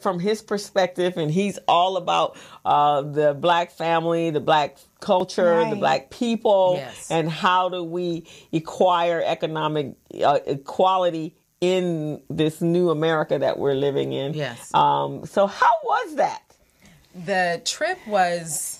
from his perspective, and he's all about the Black family, the Black culture, the Black people, and how do we acquire economic equality in this new America that we're living in. Yes. So how was that? The trip was...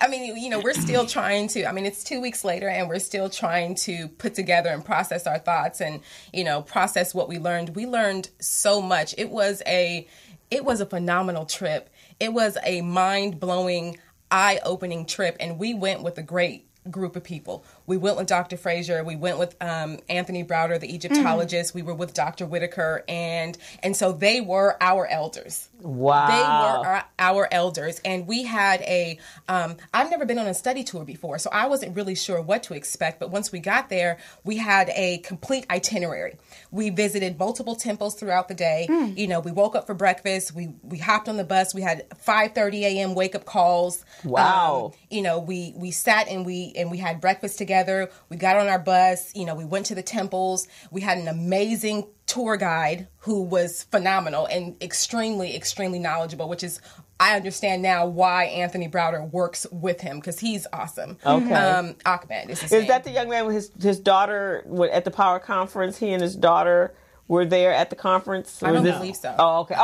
I mean, you know, we're still trying to, I mean, it's 2 weeks later and we're still trying to put together and process our thoughts and, you know, process what we learned. We learned so much. It was a phenomenal trip. It was a mind-blowing, eye-opening trip. And we went with a great group of people. We went with Dr. Frazier. We went with Anthony Browder, the Egyptologist. We were with Dr. Whitaker. And so they were our elders. Wow. They were our elders. And we had I've never been on a study tour before, so I wasn't really sure what to expect. But once we got there, we had a complete itinerary. We visited multiple temples throughout the day. You know, we woke up for breakfast. We hopped on the bus. We had 5:30 a.m. wake-up calls. Wow. You know, we sat and we had breakfast together. We got on our bus. You know, we went to the temples. We had an amazing tour guide who was phenomenal and extremely, extremely knowledgeable, which is, I understand now why Anthony Browder works with him, because he's awesome. Okay. Ahmed is his name. that the young man with his daughter at the Power Conference? He and his daughter were there at the conference? I don't believe so. Oh, okay.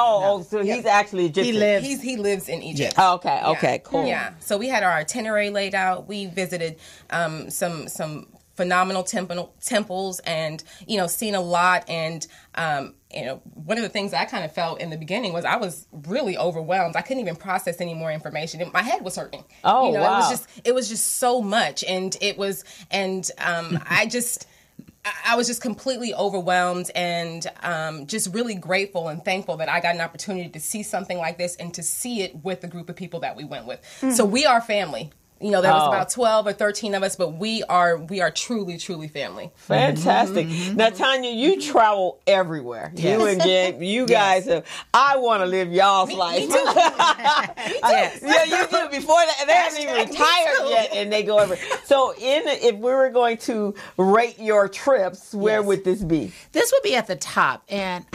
So he's actually Egyptian. He lives in Egypt. Oh, okay. Okay. Cool. Yeah. So we had our itinerary laid out. We visited some phenomenal temples, and you know, seen a lot. And you know, one of the things I kind of felt in the beginning was I was really overwhelmed. I couldn't even process any more information. My head was hurting. Oh, you know, wow. It was just so much, and I was just completely overwhelmed and just really grateful and thankful that I got an opportunity to see something like this and to see it with the group of people that we went with. So we are family. You know, there was about 12 or 13 of us, but we are truly, truly family. Fantastic. Now, Tanya, you travel everywhere. Yes. You and Jen, you guys have, I want to live y'all's life. Me too. Yeah, you do. Before that, they haven't even retired yet, and they go everywhere. So if we were going to rate your trips, where would this be? This would be at the top. And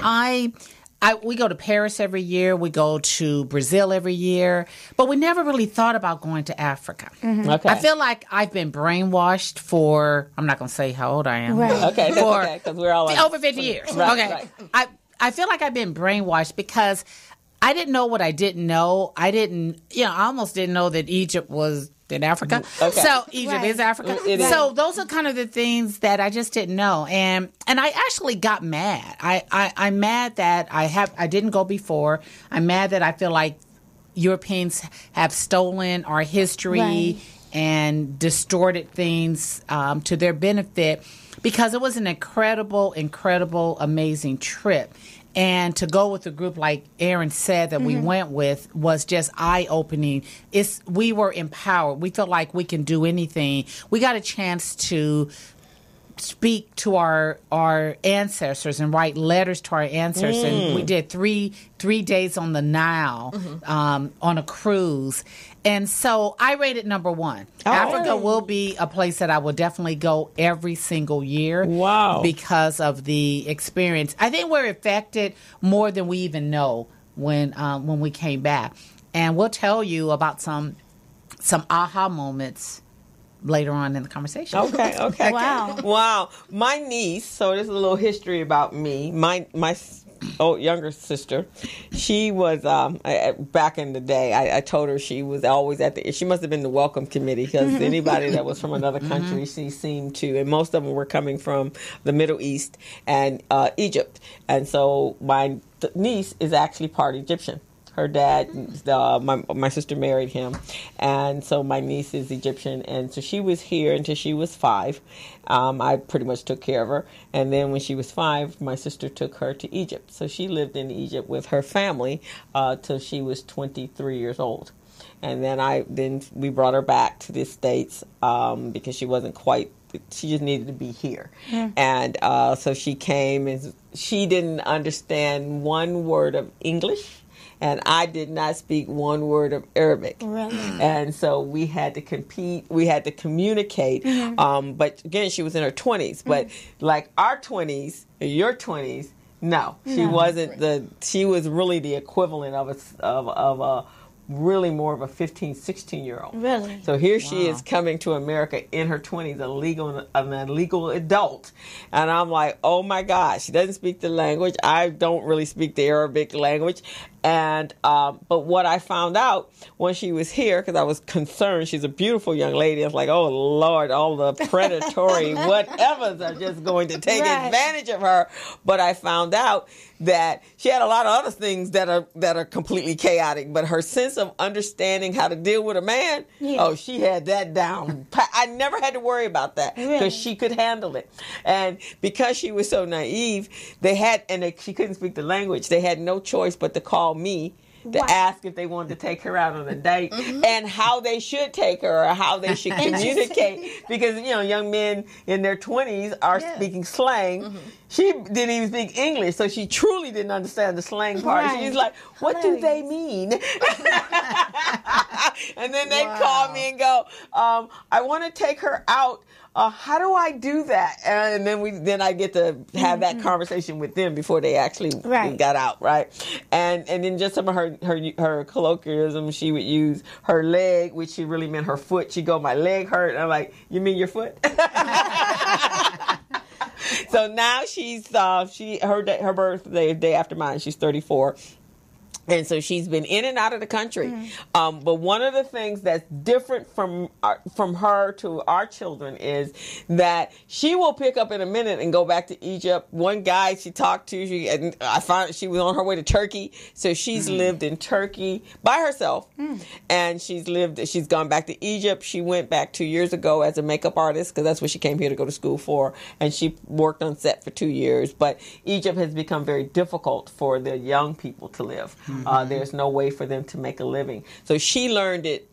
we go to Paris every year. We go to Brazil every year. But we never really thought about going to Africa. Okay. I feel like I've been brainwashed for, I'm not going to say how old I am. Right. Okay, that's okay, because we're all over 50 years. Right, okay. right. I feel like I've been brainwashed because I didn't know what I didn't know. I almost didn't know that Egypt was in Africa. Okay. So Egypt is Africa. So those are kind of the things that I just didn't know. And I actually got mad. I'm mad that I didn't go before. I'm mad that I feel like Europeans have stolen our history and distorted things to their benefit, because it was an incredible, amazing trip. And to go with a group like Erin said that we went with was just eye-opening. We were empowered. We felt like we can do anything. We got a chance to speak to our ancestors and write letters to our ancestors. And we did three days on the Nile on a cruise. And so I rated number one. Africa will be a place that I will definitely go every single year. Wow. Because of the experience. I think we're affected more than we even know when we came back. And we'll tell you about some aha moments later on in the conversation. Okay. Wow. My niece, so there's a little history about me. My younger sister, she was, back in the day, I told her she was always she must have been the welcome committee, because anybody that was from another country, she seemed to, and most of them were coming from the Middle East and Egypt. And so my niece is actually part Egyptian. Her dad, my sister married him, and so my niece is Egyptian, and so she was here until she was 5. I pretty much took care of her, and then when she was 5, my sister took her to Egypt. So she lived in Egypt with her family till she was 23 years old, and then we brought her back to the States because she wasn't quite. She just needed to be here, and so she came, and she didn't understand one word of English. And I did not speak one word of Arabic. Really? And so we had to compete. We had to communicate. But again, she was in her 20s. But like our 20s, your 20s, No, she wasn't she was really the equivalent of a really more of a 15, 16-year-old. Really? So here she is coming to America in her 20s, an illegal adult. And I'm like, oh my gosh, she doesn't speak the language. I don't really speak the Arabic language. And but what I found out when she was here, because I was concerned, she's a beautiful young lady. I was like, oh Lord, all the predatory whatevers are just going to take advantage of her. But I found out that she had a lot of other things that are completely chaotic. But her sense of understanding how to deal with a man, she had that down. I never had to worry about that because she could handle it. And because she was so naive, she couldn't speak the language. They had no choice but to call me to ask if they wanted to take her out on a date and how they should take her or how they should communicate. Because, young men in their 20s are speaking slang. She didn't even speak English, so she truly didn't understand the slang part. She's like, what do they mean? And then they'd call me and go, I want to take her out. How do I do that? And then I get to have that conversation with them before they actually got out, right? And then just some of her colloquialism, she would use her leg, which she really meant her foot. She'd go, my leg hurt. And I'm like, you mean your foot? So now she's her birthday day after mine. She's 34. And so she's been in and out of the country. But one of the things that's different from her to our children is that she will pick up in a minute and go back to Egypt. One guy she talked to, I found she was on her way to Turkey. So she's lived in Turkey by herself. And she's gone back to Egypt. She went back 2 years ago as a makeup artist because that's what she came here to go to school for. And she worked on set for 2 years. But Egypt has become very difficult for the young people to live. There's no way for them to make a living. So she learned it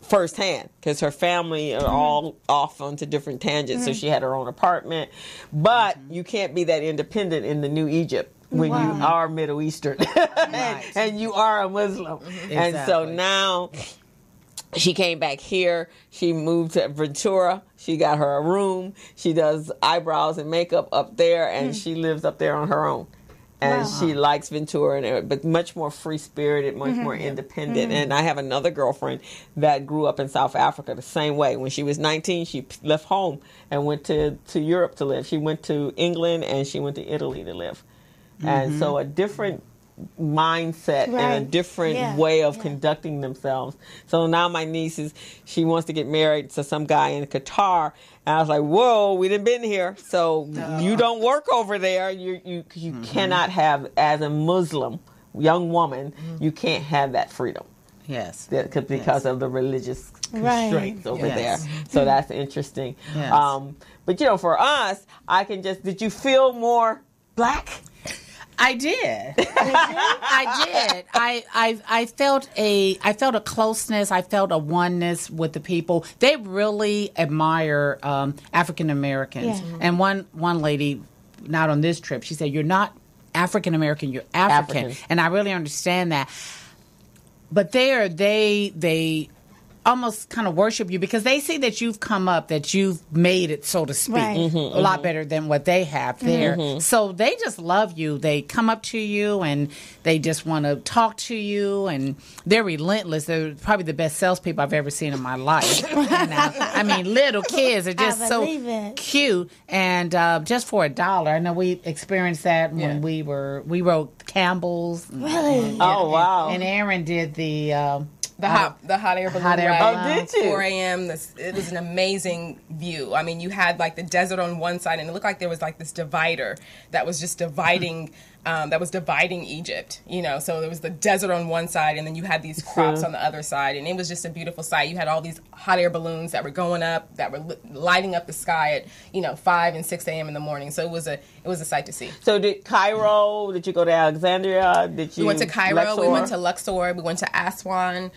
firsthand because her family are all off onto different tangents. So she had her own apartment. But you can't be that independent in the new Egypt when you are Middle Eastern and you are a Muslim. And so now she came back here. She moved to Ventura. She got her a room. She does eyebrows and makeup up there, and she lives up there on her own. And she likes Ventura, but much more free-spirited, much more independent. And I have another girlfriend that grew up in South Africa the same way. When she was 19, she left home and went to Europe to live. She went to England and she went to Italy to live. And so a different mindset and a different way of conducting themselves. So now my niece she wants to get married to some guy in Qatar. And I was like, whoa, we done been here. So you don't work over there. You cannot have, as a Muslim young woman, you can't have that freedom. Yes. Because of the religious constraints over there. So that's interesting. Yes. But, for us, did you feel more Black? I did. I did. I felt a closeness. I felt a oneness with the people. They really admire African Americans. Yeah. And one lady, not on this trip, she said, "You're not African American. You're African." And I really understand that. But they almost kind of worship you because they see that you've come up, that you've made it, so to speak, a lot better than what they have there. So they just love you. They come up to you and they just want to talk to you, and they're relentless. They're probably the best salespeople I've ever seen in my life. I mean, little kids are just so cute, and just for $1. I know we experienced that when we wrote Campbell's. Really? Oh, wow. And Erin did the hot air balloon ride. Oh, did you? 4 a.m. It was an amazing view. I mean, you had like the desert on one side, and it looked like there was like this divider that was just dividing. Dividing Egypt, so there was the desert on one side and then you had these crops on the other side, and it was just a beautiful sight. You had all these hot air balloons that were going up, that were lighting up the sky at 5 and 6 a.m. in the morning. So it was a sight to see. So did you go to Alexandria? We went to Cairo, Luxor? We went to Luxor, we went to Aswan,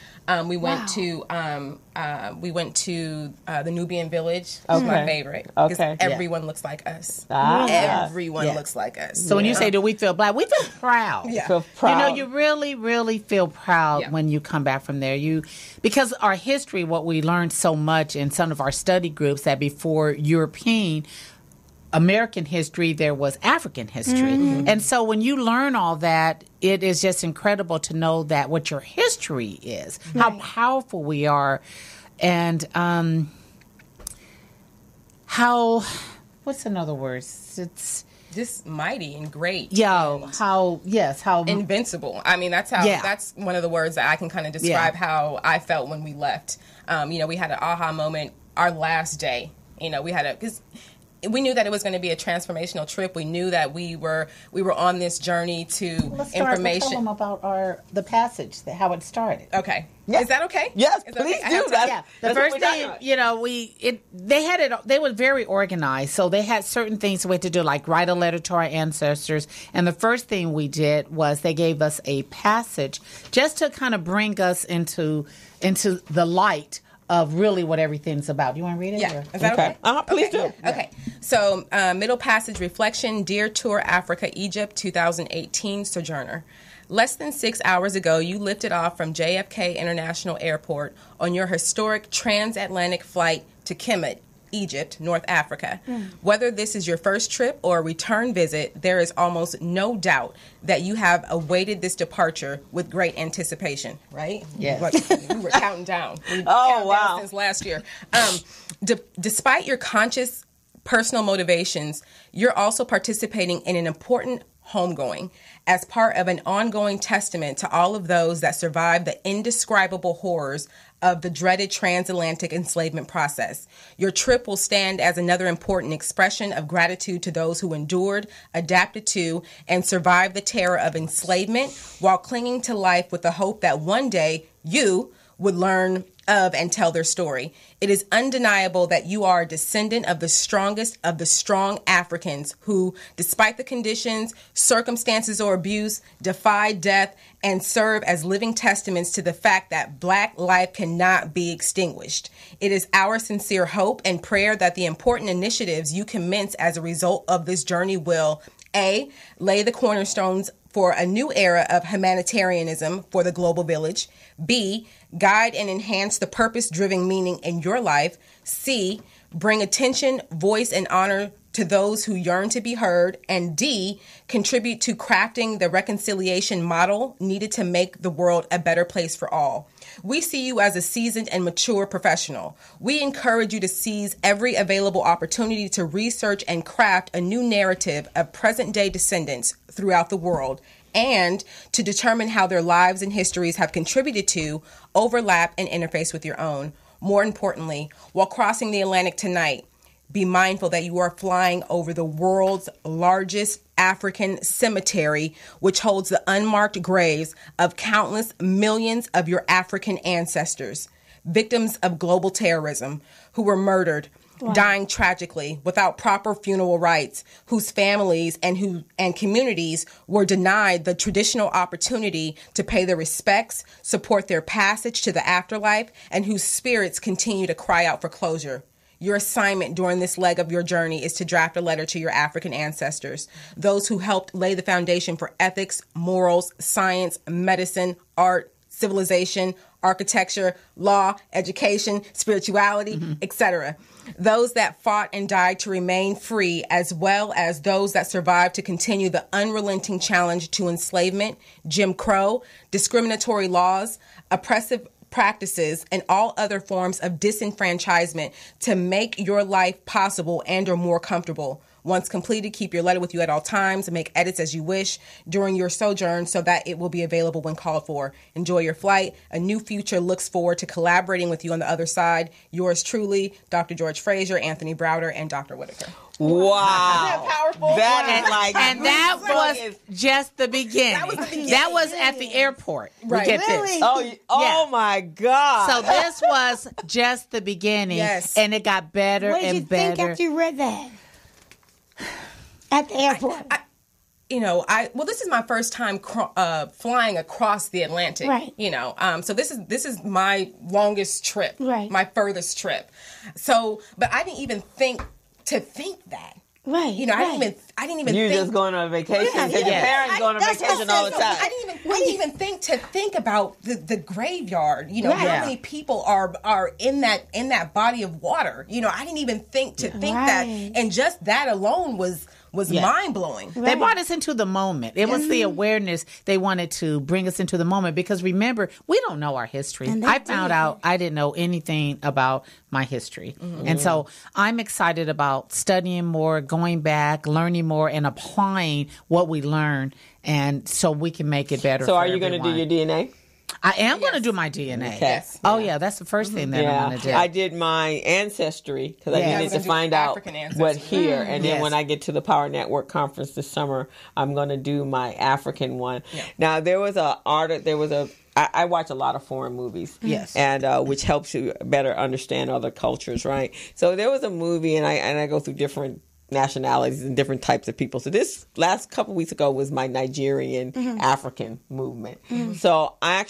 we went to the Nubian village. Which is my favorite. Because everyone looks like us. Everyone looks like us. So when you say, do we feel Black, we feel proud. Yeah. Feel proud. You really, really feel proud when you come back from there. Because our history, what we learned so much in some of our study groups, that before European, American history, there was African history. And so when you learn all that, it is just incredible to know that what your history is, how powerful we are, and how, what's another word? It's just mighty and great. How invincible. I mean, that's one of the words that I can kind of describe how I felt when we left. We had an aha moment our last day. Because we knew that it was going to be a transformational trip. We knew that we were on this journey to information. Tell them about the passage, how it started. Okay. Yeah. Is that okay? Yes, please do. The first thing, they had it. They were very organized, so they had certain things we had to do, like write a letter to our ancestors. And the first thing we did was they gave us a passage just to kind of bring us into the light of really what everything's about. You want to read it? Yeah. Is that okay? Please do. Okay. So, middle passage reflection, Dear Tour Africa, Egypt, 2018 Sojourner. Less than 6 hours ago, you lifted off from JFK International Airport on your historic transatlantic flight to Kemet, Egypt, North Africa. Whether this is your first trip or a return visit, there is almost no doubt that you have awaited this departure with great anticipation, right? Yes. We were counting down. Wow. Since last year. Despite your conscious personal motivations, you're also participating in an important homegoing as part of an ongoing testament to all of those that survived the indescribable horrors of the dreaded transatlantic enslavement process. Your trip will stand as another important expression of gratitude to those who endured, adapted to, and survived the terror of enslavement while clinging to life with the hope that one day you would learn of and tell their story. It is undeniable that you are a descendant of the strongest of the strong Africans who, despite the conditions, circumstances, or abuse, defy death and serve as living testaments to the fact that Black life cannot be extinguished. It is our sincere hope and prayer that the important initiatives you commence as a result of this journey will A, lay the cornerstones for a new era of humanitarianism for the global village. B, guide and enhance the purpose-driven meaning in your life. C, bring attention, voice, and honor to those who yearn to be heard. And D, contribute to crafting the reconciliation model needed to make the world a better place for all. We see you as a seasoned and mature professional. We encourage you to seize every available opportunity to research and craft a new narrative of present-day descendants throughout the world, and to determine how their lives and histories have contributed to, overlap, and interface with your own. More importantly, while crossing the Atlantic tonight, be mindful that you are flying over the world's largest African cemetery, which holds the unmarked graves of countless millions of your African ancestors, victims of global terrorism, who were murdered, dying tragically without proper funeral rites, whose families and communities were denied the traditional opportunity to pay their respects, support their passage to the afterlife, and whose spirits continue to cry out for closure. Your assignment during this leg of your journey is to draft a letter to your African ancestors, those who helped lay the foundation for ethics, morals, science, medicine, art, civilization, architecture, law, education, spirituality, etc. Those that fought and died to remain free, as well as those that survived to continue the unrelenting challenge to enslavement, Jim Crow, discriminatory laws, oppressive practices, and all other forms of disenfranchisement to make your life possible and or more comfortable. Once completed, keep your letter with you at all times and make edits as you wish during your sojourn so that it will be available when called for. Enjoy your flight. A new future looks forward to collaborating with you on the other side. Yours truly, Dr. George Fraser, Anthony Browder, and Dr. Whitaker. Wow. Isn't that powerful? That was just the beginning. That was at the airport. Right. We get this. Oh my God. So this was just the beginning. Yes. And it got better What did and you better. think after you read that? At the airport. This is my first time flying across the Atlantic. Right. So this is my longest trip. Right. My furthest trip. So, but I didn't even think that. Right. I didn't even You're think. just going on vacation. Yeah, Your parents going on vacation all the time. I didn't even didn't even think about the graveyard. You know, how many people are in that body of water. You know, I didn't even think that, and just that alone was mind blowing. Right. They brought us into the moment. It was the awareness they wanted to bring us into the moment, because remember, we don't know our history. I found out I didn't know anything about my history. And so I'm excited about studying more, going back, learning more, and applying what we learned, and so we can make it better. So are you going to do your DNA? I am going to do my DNA. Okay. Yes. Oh, yeah. That's the first thing that I'm going to do. I did my ancestry because I needed to find out what here. And then when I get to the Power Network conference this summer, I'm going to do my African one. Yeah. Now, I watch a lot of foreign movies. Yes. And which helps you better understand other cultures, right? So there was a movie, and I go through different nationalities and different types of people. So this last couple weeks ago was my Nigerian African movement. So I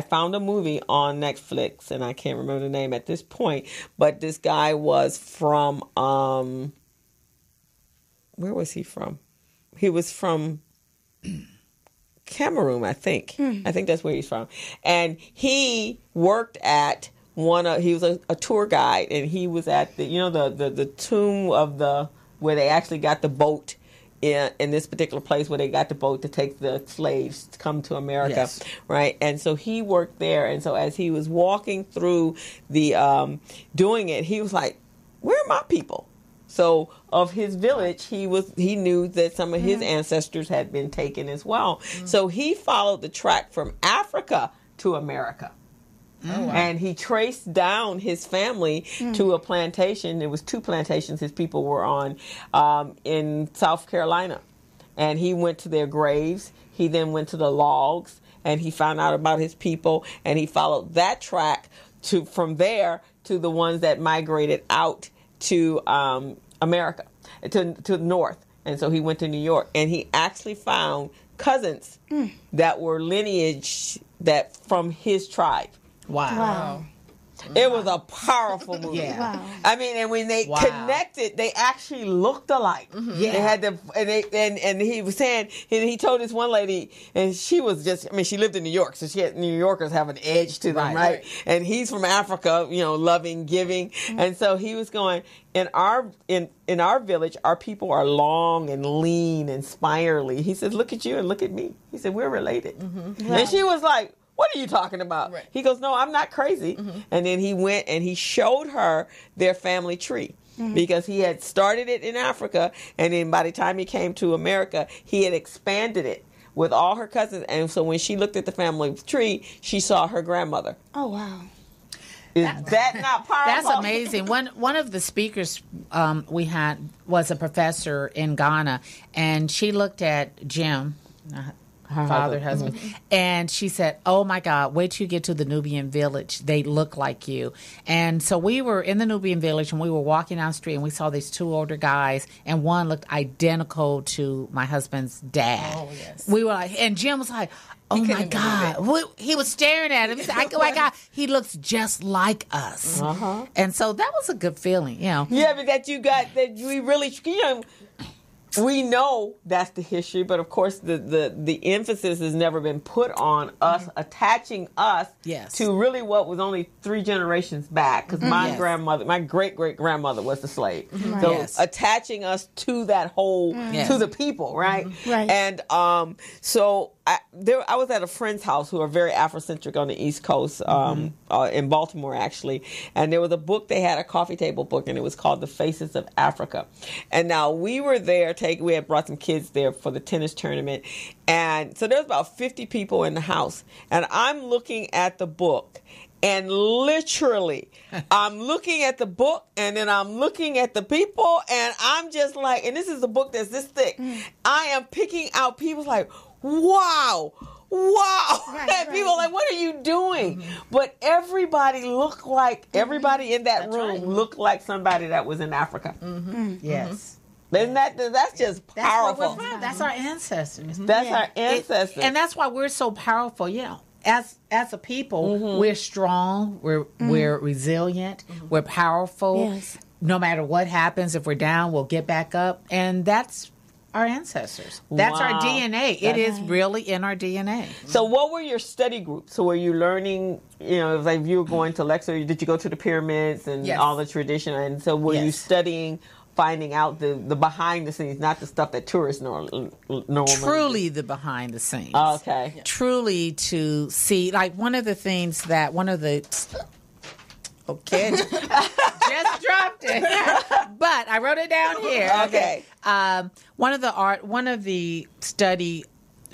found a movie on Netflix, and I can't remember the name at this point, but this guy was from where was he from? He was from Cameroon, I think. I think that's where he's from. And he worked at he was a tour guide, and he was at the tomb of where they actually got the boat in this particular place, where they got the boat to take the slaves to come to America, right? And so he worked there, and so as he was walking through the doing it, he was like, "Where are my people?" So of his village, he knew that some of his ancestors had been taken as well. So he followed the track from Africa to America. Oh, wow. And he traced down his family to a plantation. There was 2 plantations his people were on in South Carolina. And he went to their graves. He then went to the logs, and he found out about his people. And he followed that track from there to the ones that migrated out to America, to the north. And so he went to New York. And he actually found cousins that were lineage that from his tribe. Wow. It was a powerful movie. Yeah. Wow. I mean, and when they connected, they actually looked alike. Yeah. They had and he was saying, he told this one lady, and she was she lived in New York, so New Yorkers have an edge to them, right? And he's from Africa, loving, giving. And so he was going, in our village, our people are long and lean and spirally. He says, look at you and look at me. He said, we're related. And she was like, what are you talking about? Right. He goes, no, I'm not crazy. And then he went and he showed her their family tree because he had started it in Africa. And then by the time he came to America, he had expanded it with all her cousins. And so when she looked at the family tree, she saw her grandmother. Oh, wow. Is that not powerful? That's amazing. One of the speakers we had was a professor in Ghana, and she looked at Jim, her husband. And she said, oh my God, wait till you get to the Nubian village. They look like you. And so we were in the Nubian village, and we were walking down the street, and we saw these 2 older guys, and one looked identical to my husband's dad. Oh, yes. We were like, and Jim was like, oh my God. He was staring at him. He said, oh my God, he looks just like us. And so that was a good feeling, Yeah, but that we really, we know that's the history, but of course the emphasis has never been put on us attaching us to really what was only 3 generations back, because my great-great-grandmother was the slave. So attaching us to that whole, to the people, right? Right. And so I was at a friend's house who are very Afrocentric on the East Coast, in Baltimore, actually. And there was a book, they had a coffee table book, and it was called The Faces of Africa. And now we were there, we had brought some kids there for the tennis tournament. And so there was about 50 people in the house. And I'm looking at the book. And literally, I'm looking at the book, and then I'm looking at the people, and I'm just like, and this is a book that's this thick. I am picking out people like, wow. And people are like, what are you doing? But everybody looked like, everybody in that room looked like somebody that was in Africa. Yes. Isn't that's just powerful. That's our ancestors. That's our ancestors. And that's why we're so powerful, As a people, we're strong, we're resilient, we're powerful. Yes. No matter what happens, if we're down, we'll get back up. And that's our ancestors. That's our DNA. It is really in our DNA. So what were your study groups? So were you learning, like you were going to lecture, did you go to the pyramids and all the tradition? And so were you studying, finding out the behind the scenes, not the stuff that tourists normally Truly the behind the scenes. Okay. Yeah. Truly to see, like okay, just dropped it. But I wrote it down here. Okay. One of the study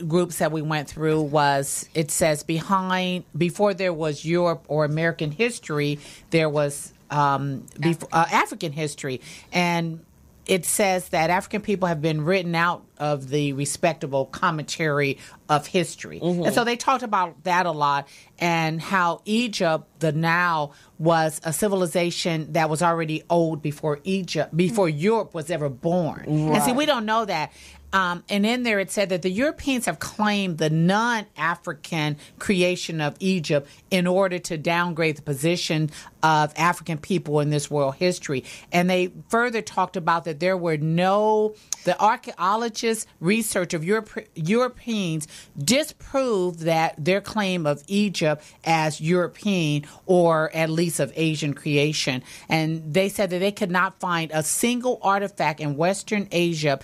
groups that we went through was, it says before there was Europe or American history, there was African history. And it says that African people have been written out of the respectable commentary of history. Mm-hmm. And so they talked about that a lot, and how Egypt, the Nile, was a civilization that was already old before Europe was ever born. Right. And see, we don't know that. And in there it said that the Europeans have claimed the non-African creation of Egypt in order to downgrade the position of African people in this world history. And they further talked about that the archaeologists' research of Europeans disproved that their claim of Egypt as European, or at least of Asian creation. And they said that they could not find a single artifact in Western Asia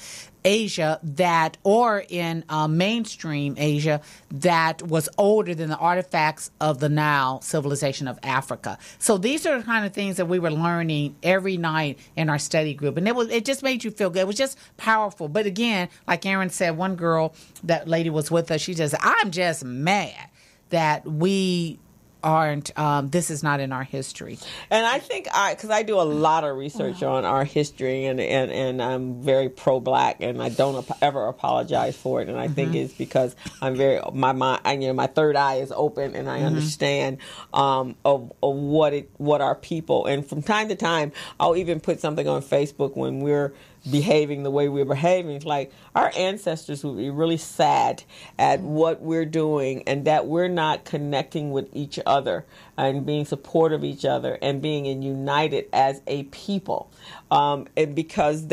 that, or in mainstream Asia, that was older than the artifacts of the Nile civilization of Africa. So these are the kind of things that we were learning every night in our study group, and it just made you feel good. It was just powerful. But again, like Erin said, one girl, that lady was with us, she says, I'm just mad that we aren't, this is not in our history. And I think because I do a lot of research on our history, and I'm very pro-Black, and I don't ever apologize for it. And I think it's because I'm my third eye is open, and I understand of what our people. And from time to time, I'll even put something on Facebook when we're behaving the way we're behaving. It's like our ancestors would be really sad at what we're doing, and that we're not connecting with each other and being supportive of each other and being united as a people. And because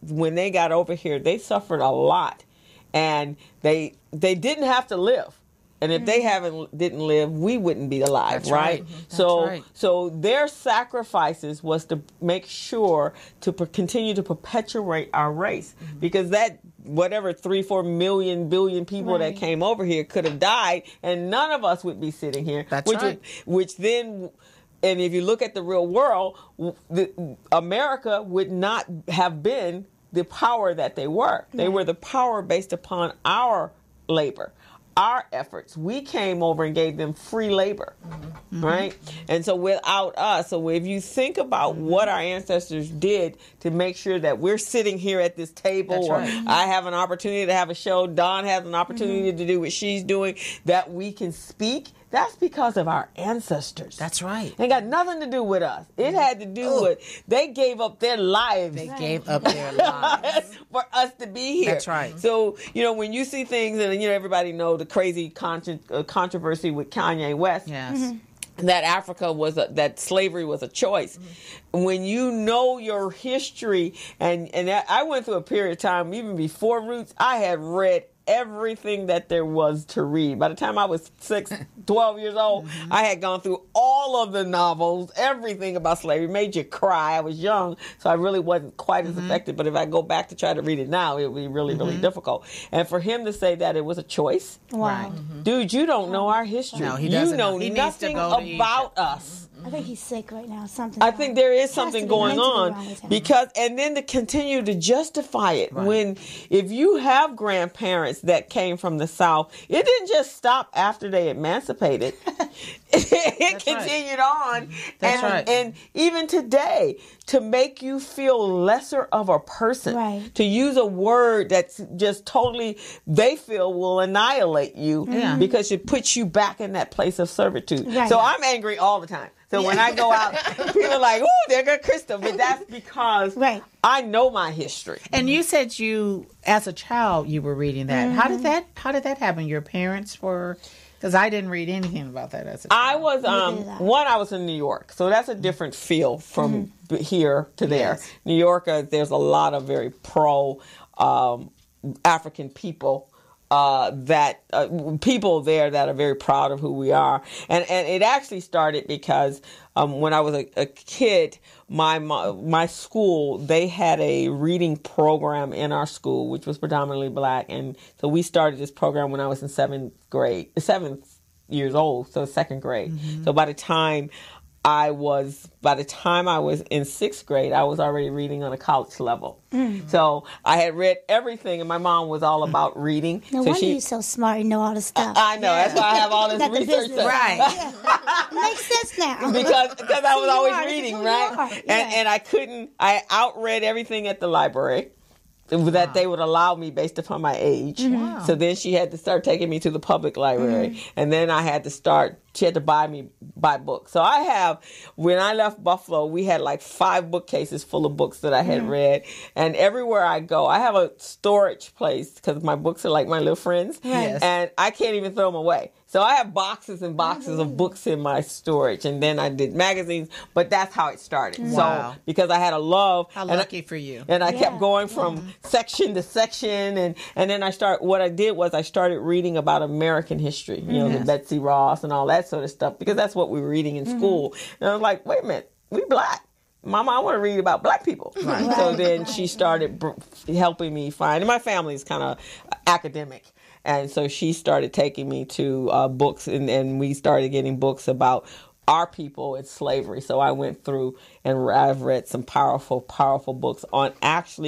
when they got over here, they suffered a lot, and they didn't have to live. And if they didn't live, we wouldn't be alive. That's right? So their sacrifices was to make sure to continue to perpetuate our race, because that whatever 3-4 billion people that came over here could have died, and none of us would be sitting here. That's right. Which then, and if you look at the real world, America would not have been the power that they were. They were the power based upon our labor, our efforts. We came over and gave them free labor, right? And so without us, so if you think about what our ancestors did to make sure that we're sitting here at this table, or I have an opportunity to have a show, Dawn has an opportunity to do what she's doing, that we can speak, that's because of our ancestors. That's right. It got nothing to do with us. It had to do with they gave up their lives. They gave up their lives for us to be here. That's right. So, when you see things, and everybody know the crazy controversy with Kanye West. Yes. That that slavery was a choice. When you know your history, and I went through a period of time, even before Roots, I had read everything that there was to read. By the time I was 12 years old, I had gone through all of the novels, everything about slavery. Made you cry. I was young, so I really wasn't quite as affected. But if I go back to try to read it now, it would be really, really difficult. And for him to say that it was a choice, wow. Dude, you don't know our history. No, he doesn't. You know nothing about us. I think he's sick right now. I think there is something going on, because, and then to continue to justify it when, if you have grandparents that came from the South, it didn't just stop after they emancipated. It continued on. And even today, to make you feel lesser of a person, to use a word that's just totally, they feel will annihilate you because it puts you back in that place of servitude. So I'm angry all the time. So when I go out, people are like, "Oh, there goes Crystal," but that's because I know my history. And you said as a child, you were reading that. How did that happen? Your parents were, because I didn't read anything about that as a child. I was I was in New York, so that's a different feel from here to there. New York, there's a lot of very pro African people. People there that are very proud of who we are. And it actually started because when I was a kid, my school, they had a reading program in our school, which was predominantly black. And so we started this program when I was in 7th years old, so 2nd grade. Mm-hmm. So by the time I was in 6th grade, I was already reading on a college level. Mm. So I had read everything, and my mom was all about reading. No wonder you're so smart and know all the stuff. I know. Yeah. That's why I have all this research. Right. Yeah. Makes sense now. Because I was always reading, right? Yeah. And I outread everything at the library that they would allow me based upon my age. Mm-hmm. Wow. So then she had to start taking me to the public library. Mm-hmm. And then she had to buy books. So when I left Buffalo, we had like 5 bookcases full of books that I had read. And everywhere I go, I have a storage place because my books are like my little friends. Yes. And I can't even throw them away. So I have boxes and boxes of books in my storage. And then I did magazines, but that's how it started. Wow. So because I had a love. How lucky for you. And I kept going from section to section. And then I started reading about American history, the Betsy Ross and all that sort of stuff, because that's what we were reading in school. And I was like, wait a minute, we black. Mama, I want to read about black people. Right. So then she started helping me find, and my family is kind of academic. And so she started taking me to books, and we started getting books about our people and slavery. So I went through and I've read some powerful, powerful books on actually